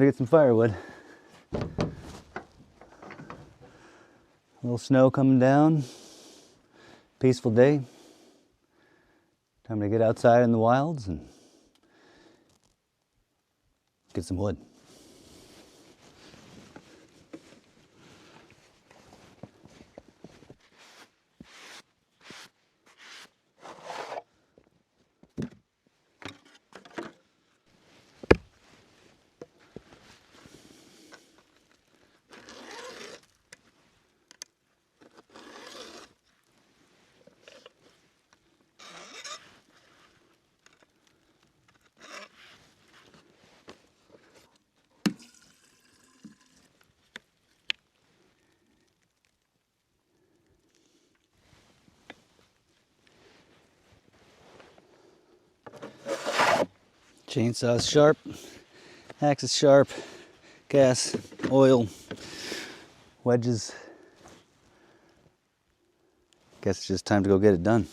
to get some firewood. A little snow coming down. Peaceful day. Time to get outside in the wilds and get some wood. Chainsaw's sharp, axe is sharp, gas, oil, wedges. Guess it's just time to go get it done.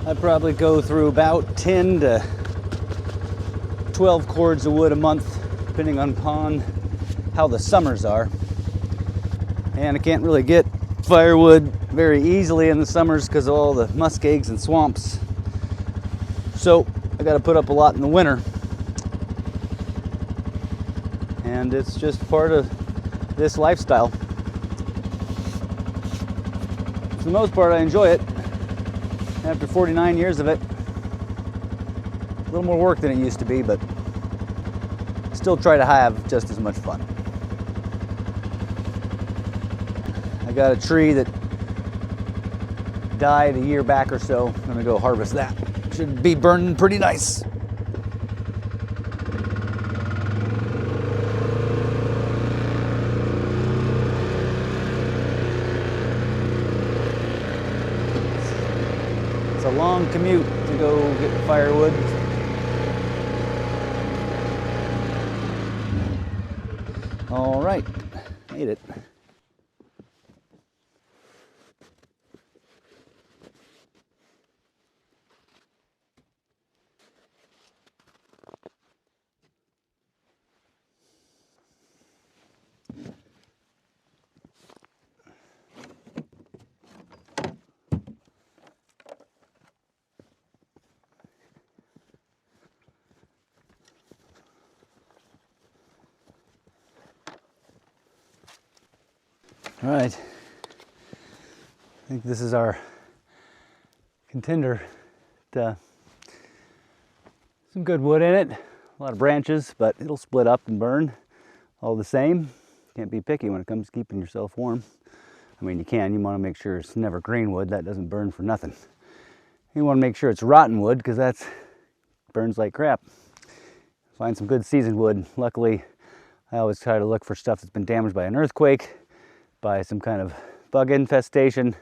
I'd probably go through about 10 to 12 cords of wood a month, depending upon how the summers are. And I can't really get firewood very easily in the summers because of all the muskegs and swamps. So I got to put up a lot in the winter. And it's just part of this lifestyle. For the most part, I enjoy it. After 49 years of it, a little more work than it used to be, but still try to have just as much fun. I got a tree that died a year back or so. I'm gonna go harvest that. Should be burning pretty nice. It's a long commute to go get firewood. All right, made it. All right, I think this is our contender. Some good wood in it, a lot of branches, but it'll split up and burn all the same. Can't be picky when it comes to keeping yourself warm. I mean, you can, you want to make sure it's never green wood, that doesn't burn for nothing. You want to make sure it's rotten wood because that burns like crap. Find some good seasoned wood. Luckily, I always try to look for stuff that's been damaged by an earthquake, by some kind of bug infestation,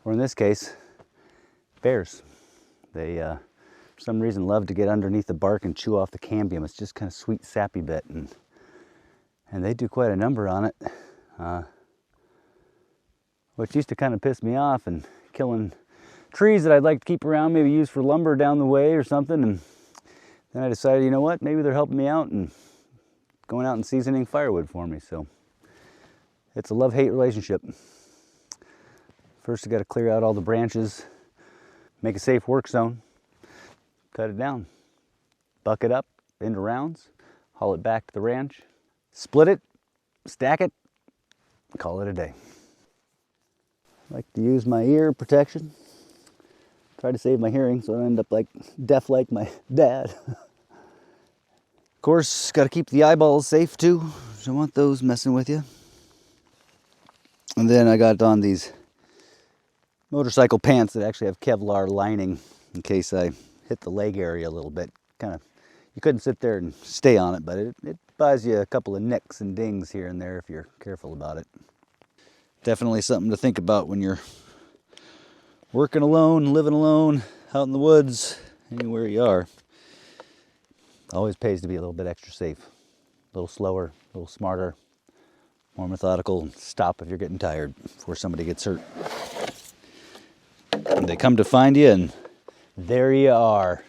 or in this case, bears. They, for some reason, love to get underneath the bark and chew off the cambium. It's just kind of sweet, sappy bit, and they do quite a number on it, which used to kind of piss me off, and killing trees that I'd like to keep around, maybe use for lumber down the way or something. And then I decided, you know what, maybe they're helping me out and going out and seasoning firewood for me. So it's a love-hate relationship. First, you got to clear out all the branches, make a safe work zone, cut it down, buck it up into rounds, haul it back to the ranch, split it, stack it, call it a day. I like to use my ear protection, try to save my hearing so I don't end up like deaf like my dad. Of course, got to keep the eyeballs safe too. Don't want those messing with you. And then I got on these motorcycle pants that actually have Kevlar lining in case I hit the leg area a little bit. Kind of, you couldn't sit there and stay on it, but it buys you a couple of nicks and dings here and there if you're careful about it. Definitely something to think about when you're working alone, living alone, out in the woods, anywhere you are. Always pays to be a little bit extra safe, a little slower, a little smarter, more methodical, and stop if you're getting tired before somebody gets hurt. And they come to find you, and there you are.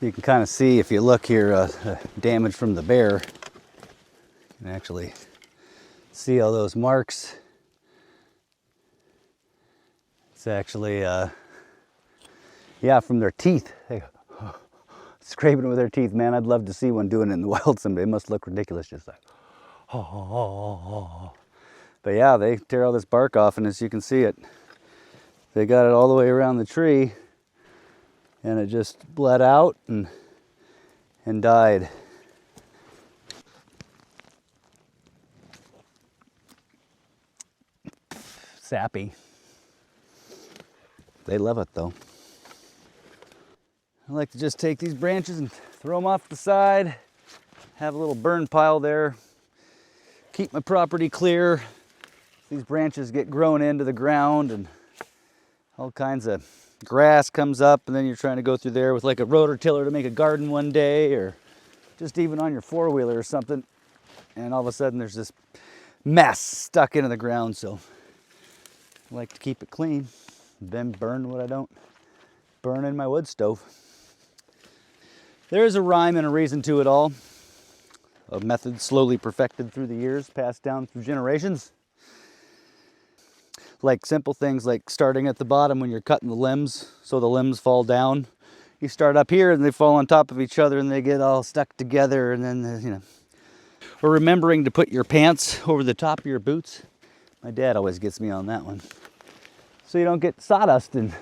You can kind of see, if you look here, damage from the bear. You can actually see all those marks. It's actually, yeah, from their teeth. They scraping with their teeth. Man, I'd love to see one doing it in the wild someday. It must look ridiculous, just like, oh. But yeah, they tear all this bark off, and as you can see it, they got it all the way around the tree, and it just bled out and died. Sappy. They love it though. I like to just take these branches and throw them off the side, have a little burn pile there, keep my property clear. These branches get grown into the ground and all kinds of grass comes up, and then you're trying to go through there with like a rototiller to make a garden one day, or just even on your four-wheeler or something, and all of a sudden there's this mess stuck into the ground. So I like to keep it clean, then burn what I don't burn in my wood stove. There is a rhyme and a reason to it all, a method slowly perfected through the years, passed down through generations. Like simple things like starting at the bottom when you're cutting the limbs so the limbs fall down. You start up here and they fall on top of each other and they get all stuck together, and then, you know. Or remembering to put your pants over the top of your boots. My dad always gets me on that one. So you don't get sawdust in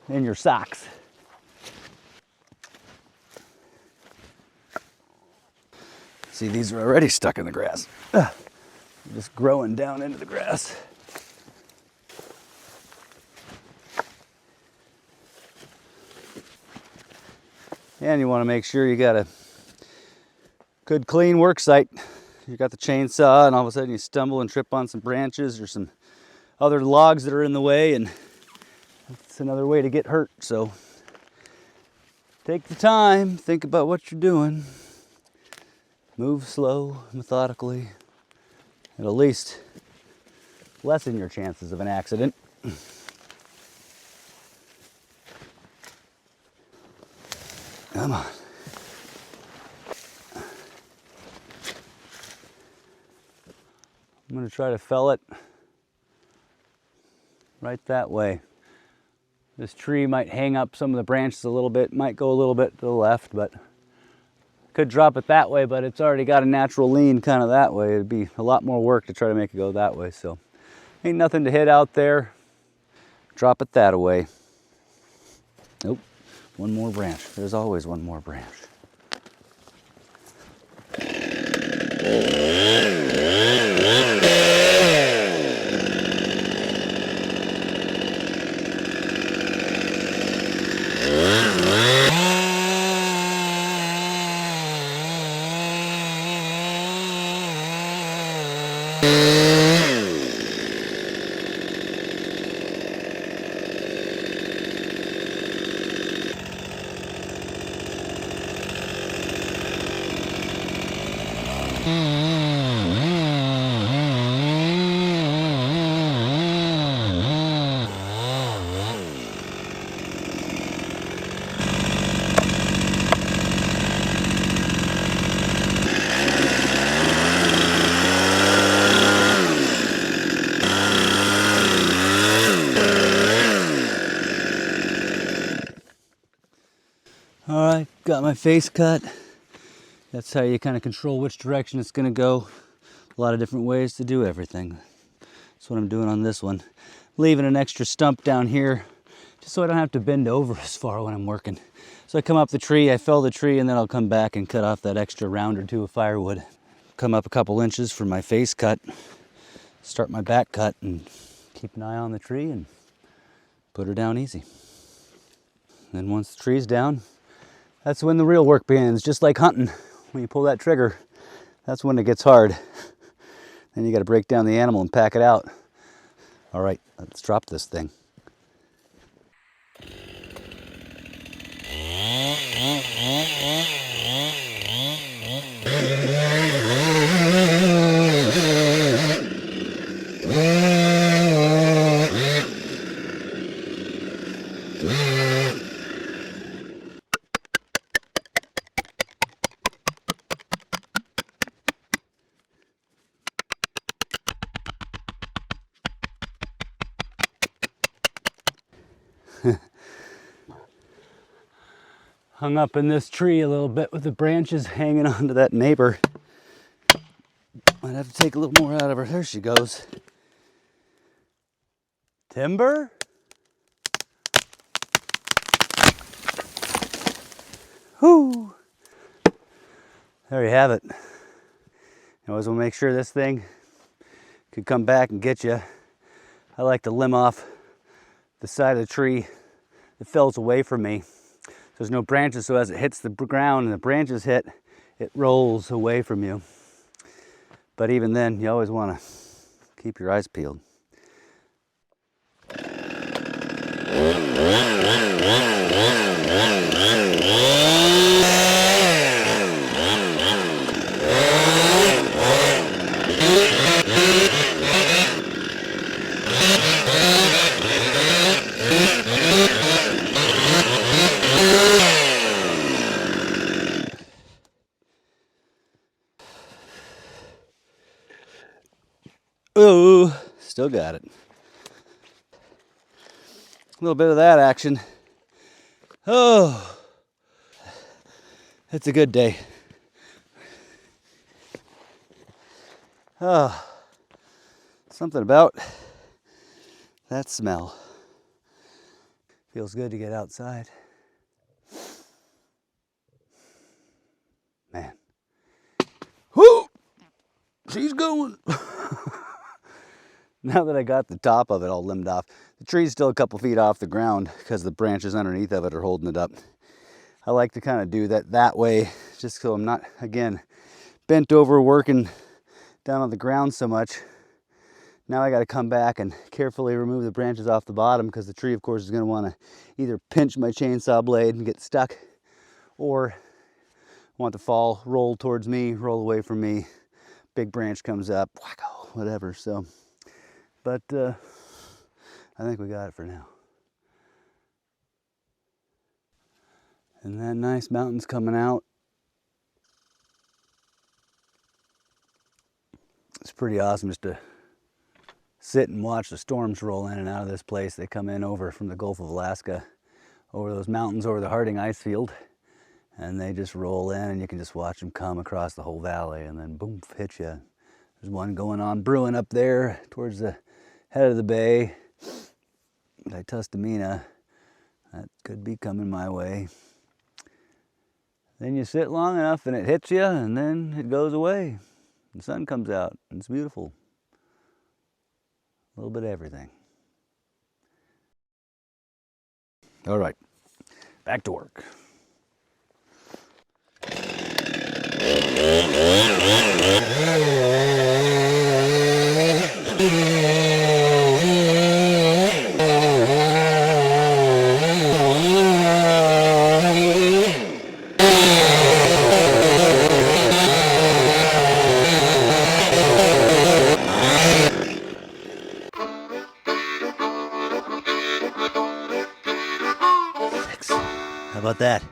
your socks. See, these are already stuck in the grass. Just growing down into the grass. And you want to make sure you got a good clean work site. You got the chainsaw and all of a sudden you stumble and trip on some branches or some other logs that are in the way, and it's another way to get hurt. So take the time, think about what you're doing. Move slow, methodically. It'll at least lessen your chances of an accident. Come on. I'm going to try to fell it right that way. This tree might hang up some of the branches a little bit, might go a little bit to the left, but could drop it that way, but it's already got a natural lean kind of that way. It'd be a lot more work to try to make it go that way. So ain't nothing to hit out there. Drop it that way. Nope. One more branch. There's always one more branch. All right, got my face cut. That's how you kind of control which direction it's gonna go. A lot of different ways to do everything. That's what I'm doing on this one. Leaving an extra stump down here just so I don't have to bend over as far when I'm working. So I come up the tree, I fell the tree, and then I'll come back and cut off that extra round or two of firewood. Come up a couple inches for my face cut, start my back cut, and keep an eye on the tree and put her down easy. Then once the tree's down, that's when the real work begins. Just like hunting, when you pull that trigger, that's when it gets hard. Then you got to break down the animal and pack it out. All right, let's drop this thing. Hung up in this tree a little bit with the branches hanging onto that neighbor. Might have to take a little more out of her. There she goes. Timber? Whoo! There you have it. You always want to make sure this thing could come back and get you. I like to limb off the side of the tree that fells away from me. There's no branches, so as it hits the ground and the branches hit, it rolls away from you. But even then, you always want to keep your eyes peeled. Ooh, still got it. A little bit of that action. Oh, it's a good day. Oh, something about that smell. Feels good to get outside. Man. Whoo! She's going. Now that I got the top of it all limbed off, the tree's still a couple feet off the ground because the branches underneath of it are holding it up. I like to kind of do that way, just so I'm not, again, bent over working down on the ground so much. Now I got to come back and carefully remove the branches off the bottom because the tree, of course, is going to want to either pinch my chainsaw blade and get stuck, or want to fall, roll towards me, roll away from me. Big branch comes up, wacko, whatever. So. But I think we got it for now. And that nice mountain's coming out. It's pretty awesome just to sit and watch the storms roll in and out of this place. They come in over from the Gulf of Alaska, over those mountains, over the Harding ice field, and they just roll in, and you can just watch them come across the whole valley and then boom, hit you. There's one going on brewing up there towards the head of the bay by Tustamina. That could be coming my way. Then you sit long enough and it hits you, and then it goes away. The sun comes out and it's beautiful. A little bit of everything. All right, back to work. How about that?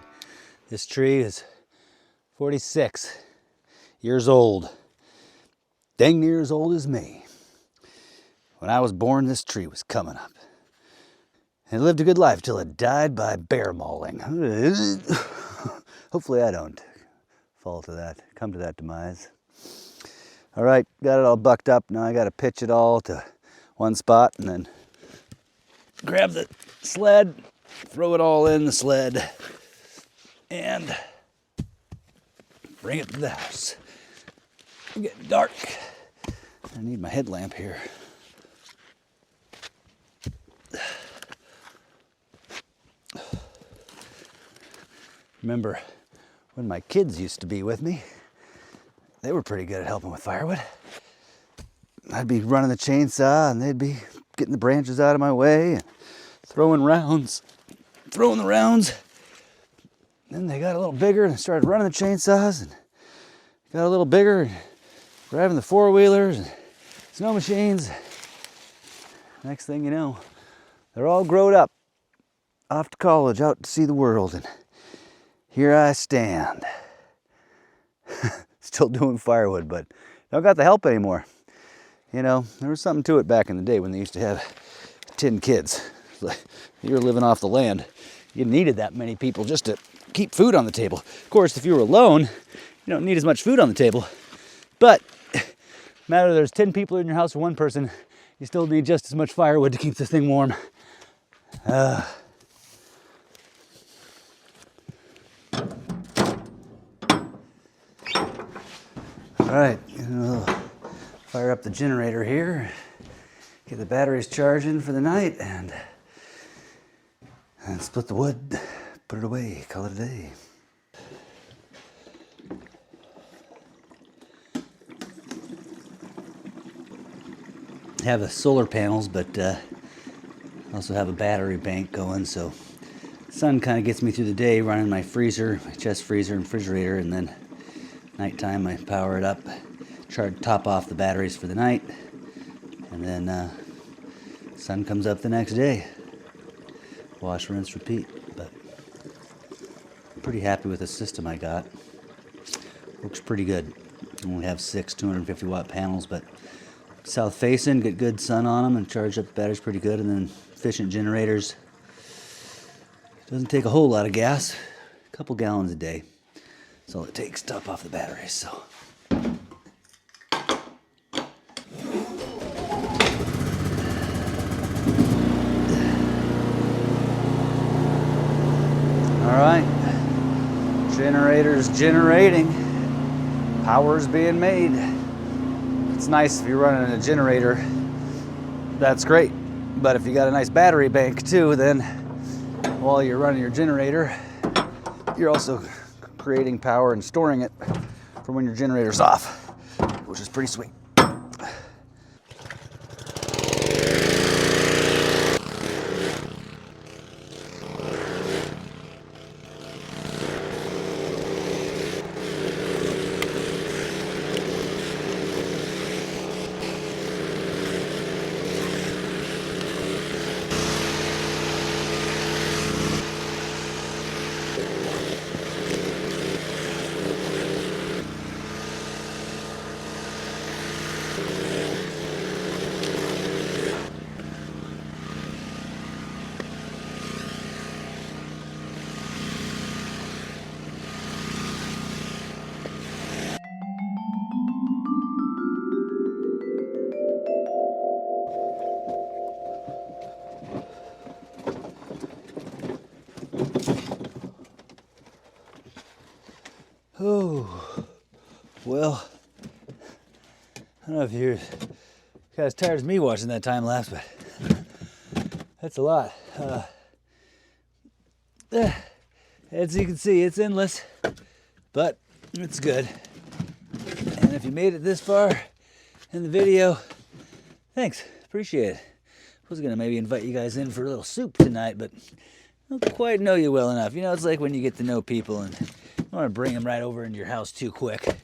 This tree is 46 years old. Dang near as old as me. When I was born, this tree was coming up. And it lived a good life till it died by bear mauling. Hopefully I don't fall to that, come to that demise. All right, got it all bucked up. Now I got to pitch it all to one spot and then grab the sled, throw it all in the sled, and bring it to the house. It's getting dark. I need my headlamp here. Remember when my kids used to be with me, they were pretty good at helping with firewood. I'd be running the chainsaw and they'd be getting the branches out of my way and throwing the rounds. Then they got a little bigger and started running the chainsaws and got a little bigger and driving the four-wheelers and snow machines. Next thing you know, they're all grown up, off to college, out to see the world, and here I stand. Still doing firewood, but don't got the help anymore. You know, there was something to it back in the day when they used to have 10 kids. You were living off the land. You needed that many people just to keep food on the table. Of course, if you were alone, you don't need as much food on the table. But no matter there's 10 people in your house or one person, you still need just as much firewood to keep this thing warm. All right, fire up the generator here, get the batteries charging for the night, and split the wood, put it away, call it a day. I have the solar panels, but also have a battery bank going, so the sun kind of gets me through the day running my freezer, my chest freezer and refrigerator, and then nighttime I power it up, top off the batteries for the night, and then sun comes up the next day. Wash, rinse, repeat. But I'm pretty happy with the system I got. Works pretty good. I only have 6 250 watt panels, but south facing, get good sun on them and charge up the batteries pretty good, and then efficient generators. Doesn't take a whole lot of gas, a couple gallons a day. That's all it takes to top off the batteries, so. All right, generator's generating, power's being made. It's nice if you're running a generator, that's great. But if you got a nice battery bank too, then while you're running your generator, you're also creating power and storing it for when your generator's off, which is pretty sweet. Oh, well, I don't know if you're as tired as me watching that time lapse, but that's a lot. As you can see, it's endless, but it's good. And if you made it this far in the video, thanks, appreciate it. I was gonna maybe invite you guys in for a little soup tonight, but I don't quite know you well enough. You know, it's like when you get to know people and you don't want to bring them right over into your house too quick.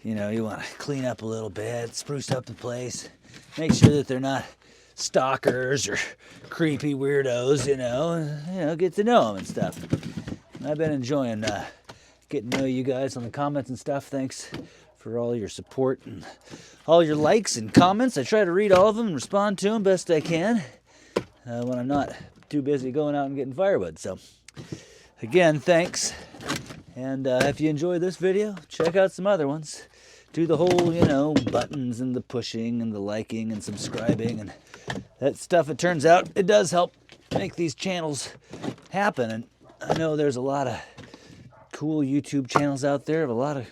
You know, you want to clean up a little bit, spruce up the place, make sure that they're not stalkers or creepy weirdos, you know, get to know them and stuff. And I've been enjoying getting to know you guys on the comments and stuff. Thanks for all your support and all your likes and comments. I try to read all of them and respond to them best I can when I'm not too busy going out and getting firewood. So again, thanks. And if you enjoyed this video, check out some other ones. Do the whole, you know, buttons and the pushing and the liking and subscribing and that stuff. It turns out it does help make these channels happen. And I know there's a lot of cool YouTube channels out there of a lot of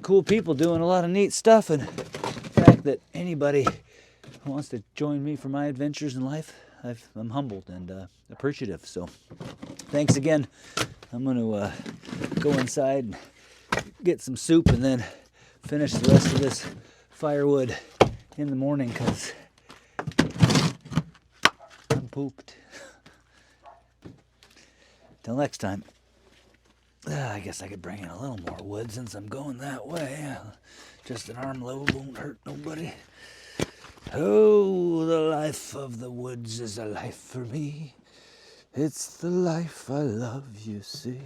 cool people doing a lot of neat stuff, and the fact that anybody who wants to join me for my adventures in life, I'm humbled and appreciative. So thanks again. I'm going to go inside and get some soup and then finish the rest of this firewood in the morning because I'm pooped. Till next time. I guess I could bring in a little more wood since I'm going that way. Just an armload won't hurt nobody. Oh, the life of the woods is a life for me. It's the life I love, you see.